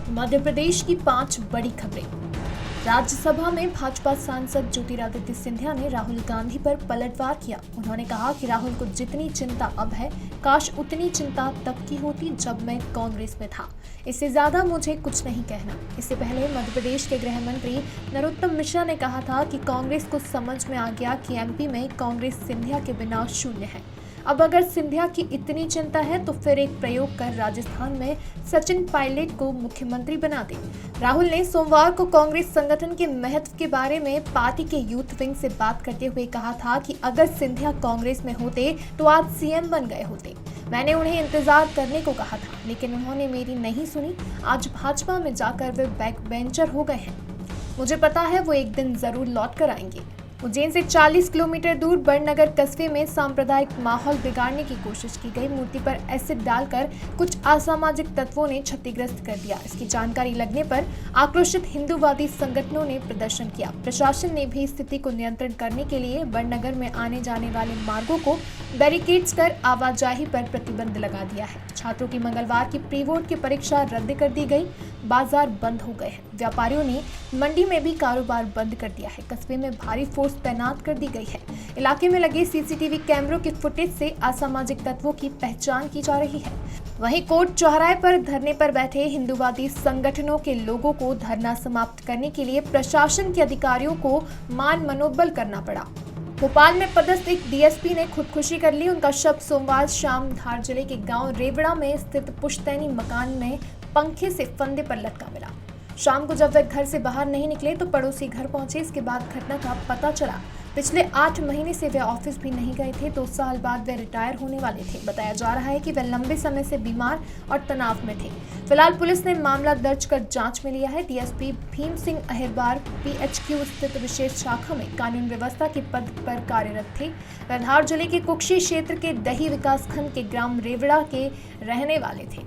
मध्य प्रदेश की 5 बड़ी खबरें। राज्यसभा में भाजपा सांसद ज्योतिरादित्य सिंधिया ने राहुल गांधी पर पलटवार किया। उन्होंने कहा कि राहुल को जितनी चिंता अब है, काश उतनी चिंता तब की होती जब मैं कांग्रेस में था। इससे ज्यादा मुझे कुछ नहीं कहना। इससे पहले मध्य प्रदेश के गृह मंत्री नरोत्तम मिश्रा ने कहा था कि कांग्रेस को समझ में आ गया कि एमपी में कांग्रेस सिंधिया के बिना शून्य है। अब अगर सिंधिया की इतनी चिंता है तो फिर एक प्रयोग कर राजस्थान में सचिन पायलट को मुख्यमंत्री बना दे। राहुल ने सोमवार को कांग्रेस संगठन के महत्व के बारे में पार्टी के यूथ विंग से बात करते हुए कहा था कि अगर सिंधिया कांग्रेस में होते तो आज सीएम बन गए होते। मैंने उन्हें इंतजार करने को कहा था, लेकिन उन्होंने मेरी नहीं सुनी। आज भाजपा में जाकर वे बैक बेंचर हो गए हैं। मुझे पता है वो एक दिन जरूर लौट कर आएंगे। उज्जैन से 40 किलोमीटर दूर बड़नगर कस्बे में सांप्रदायिक माहौल बिगाड़ने की कोशिश की गई। मूर्ति पर एसिड डालकर कुछ असामाजिक तत्वों ने क्षतिग्रस्त कर दिया। इसकी जानकारी लगने पर आक्रोशित हिंदूवादी संगठनों ने प्रदर्शन किया। प्रशासन ने भी स्थिति को नियंत्रण करने के लिए बड़नगर में आने जाने वाले मार्गों को बैरिकेड्स कर आवाजाही पर प्रतिबंध लगा दिया है। छात्रों की मंगलवार की प्री बोर्ड की परीक्षा रद्द कर दी गई। बाजार बंद हो गए हैं। व्यापारियों ने मंडी में भी कारोबार बंद कर दिया है। कस्बे में भारी फोर्स तैनात कर दी गई है। इलाके में लगे सीसीटीवी कैमरों की फुटेज से असामाजिक तत्वों की पहचान की जा रही है। वहीं कोर्ट चौराहे पर धरने पर बैठे हिंदूवादी संगठनों के लोगों को धरना समाप्त करने के लिए प्रशासन के अधिकारियों को मान मनोबल करना पड़ा। भोपाल में पदस्थ एक डीएसपी ने खुदकुशी कर ली। उनका शव सोमवार शाम धार जिले के गांव रेवड़ा में स्थित पुश्तैनी मकान में पंखे से फंदे पर लटका मिला। शाम को जब वे घर से बाहर नहीं निकले तो पड़ोसी घर पहुंचे। इसके बाद घटना का पता चला। पिछले 8 महीने से वे ऑफिस भी नहीं गए थे। 2 साल बाद वे रिटायर होने वाले थे। बताया जा रहा है कि वे लंबे समय से बीमार और तनाव में थे। फिलहाल पुलिस ने मामला दर्ज कर जांच में लिया है। डीएसपी भीम सिंह अहिरबार पीएचक्यू स्थित विशेष शाखा में कानून व्यवस्था के पद पर कार्यरत थे। वे धार जिले के कुक्षी क्षेत्र के दही विकासखंड के ग्राम रेवड़ा के रहने वाले थे।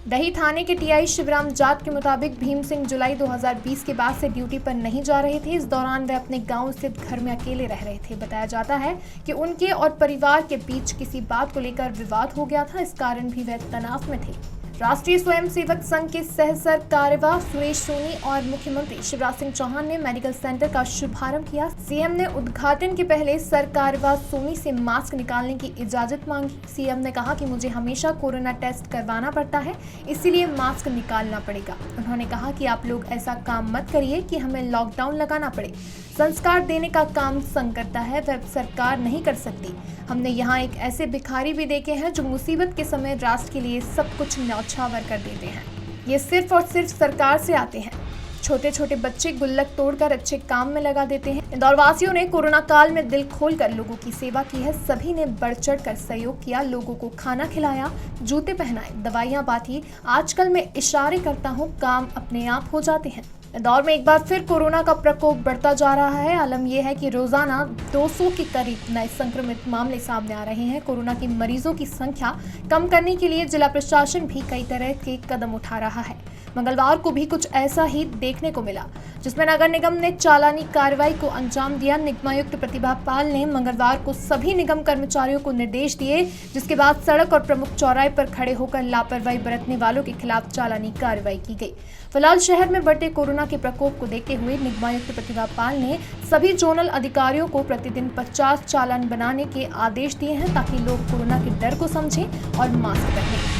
दही थाने के टीआई शिवराम जाट के मुताबिक भीम सिंह जुलाई 2020 के बाद से ड्यूटी पर नहीं जा रहे थे। इस दौरान वे अपने गांव स्थित घर में अकेले रह रहे थे। बताया जाता है कि उनके और परिवार के बीच किसी बात को लेकर विवाद हो गया था। इस कारण भी वे तनाव में थे। राष्ट्रीय स्वयंसेवक संघ के सह सरकार्यवाह सुरेश सोनी और मुख्यमंत्री शिवराज सिंह चौहान ने मेडिकल सेंटर का शुभारंभ किया। सीएम ने उद्घाटन के पहले सरकार्यवाह सोनी से मास्क निकालने की इजाजत मांगी। सीएम ने कहा कि मुझे हमेशा कोरोना टेस्ट करवाना पड़ता है, इसीलिए मास्क निकालना पड़ेगा। उन्होंने कहा कि आप लोग ऐसा काम मत करिए कि हमें लॉकडाउन लगाना पड़े। संस्कार देने का काम संघ करता है, वह सरकार नहीं कर सकती। हमने यहाँ एक ऐसे भिखारी भी देखे हैं जो मुसीबत के समय राष्ट्र के लिए सब कुछ न्यौछावर कर देते हैं। ये सिर्फ और सिर्फ सरकार से आते हैं। छोटे छोटे बच्चे गुल्लक तोड़कर अच्छे काम में लगा देते हैं। इंदौर वासियों ने कोरोना काल में दिल खोलकर लोगों की सेवा की है। सभी ने बढ़ चढ़ कर सहयोग किया। लोगों को खाना खिलाया, जूते पहनाए, दवाइयां बांटी। आजकल मैं इशारे करता हूँ, काम अपने आप हो जाते हैं। इंदौर में एक बार फिर कोरोना का प्रकोप बढ़ता जा रहा है। आलम यह है कि रोजाना 200 के करीब नए संक्रमित मामले सामने आ रहे हैं। कोरोना के मरीजों की संख्या कम करने के लिए जिला प्रशासन भी कई तरह के कदम उठा रहा है। मंगलवार को भी कुछ ऐसा ही देखने को मिला, जिसमें नगर निगम ने चालानी कार्रवाई को अंजाम दिया। निगमायुक्त प्रतिभा पाल ने मंगलवार को सभी निगम कर्मचारियों को निर्देश दिए, जिसके बाद सड़क और प्रमुख चौराहे पर खड़े होकर लापरवाही बरतने वालों के खिलाफ चालानी कार्रवाई की गई। फिलहाल शहर में बढ़ते कोरोना के प्रकोप को देखते हुए निगमायुक्त प्रतिभा पाल ने सभी जोनल अधिकारियों को प्रतिदिन 50 चालान बनाने के आदेश दिए हैं, ताकि लोग कोरोना के डर को समझें और मास्क पहनें।